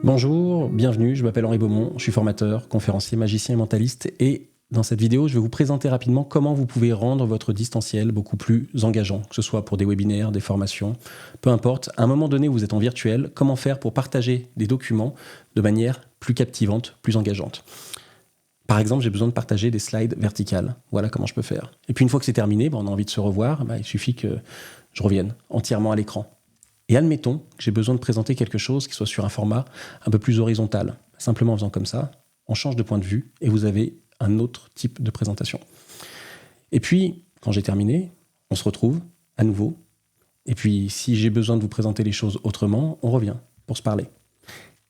Bonjour, bienvenue, je m'appelle Henri Beaumont, je suis formateur, conférencier, magicien et mentaliste et dans cette vidéo, je vais vous présenter rapidement comment vous pouvez rendre votre distanciel beaucoup plus engageant, que ce soit pour des webinaires, des formations, peu importe. À un moment donné où vous êtes en virtuel, comment faire pour partager des documents de manière plus captivante, plus engageante. Par exemple, j'ai besoin de partager des slides verticales. Voilà comment je peux faire. Et puis une fois que c'est terminé, on a envie de se revoir, il suffit que je revienne entièrement à l'écran. Et admettons que j'ai besoin de présenter quelque chose qui soit sur un format un peu plus horizontal. Simplement en faisant comme ça, on change de point de vue et vous avez un autre type de présentation. Et puis, quand j'ai terminé, on se retrouve à nouveau. Et puis, si j'ai besoin de vous présenter les choses autrement, on revient pour se parler.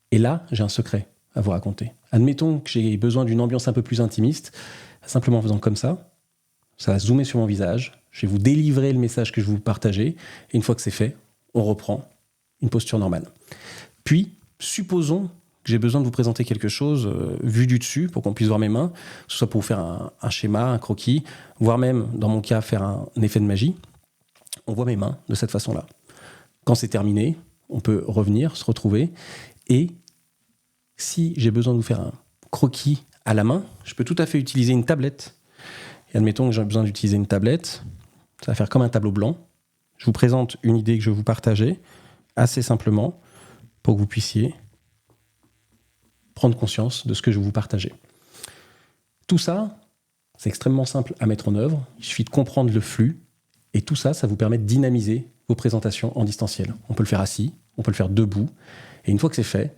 Et là, j'ai un secret à vous raconter. Admettons que j'ai besoin d'une ambiance un peu plus intimiste, simplement en faisant comme ça va zoomer sur mon visage, je vais vous délivrer le message que je vais vous partager, et une fois que c'est fait, on reprend une posture normale. Puis, supposons que j'ai besoin de vous présenter quelque chose vu du dessus pour qu'on puisse voir mes mains, que ce soit pour vous faire un schéma, un croquis, voire même, dans mon cas, faire un effet de magie. On voit mes mains de cette façon-là. Quand c'est terminé, on peut revenir, se retrouver, et si j'ai besoin de vous faire un croquis à la main, je peux tout à fait utiliser une tablette. Et admettons que j'ai besoin d'utiliser une tablette, ça va faire comme un tableau blanc. Je vous présente une idée que je vais vous partager, assez simplement, pour que vous puissiez prendre conscience de ce que je vais vous partager. Tout ça, c'est extrêmement simple à mettre en œuvre. Il suffit de comprendre le flux. Et tout ça, ça vous permet de dynamiser vos présentations en distanciel. On peut le faire assis, on peut le faire debout. Et une fois que c'est fait,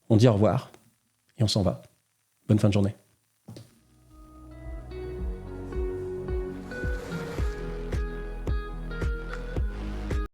on dit au revoir et on s'en va. Bonne fin de journée.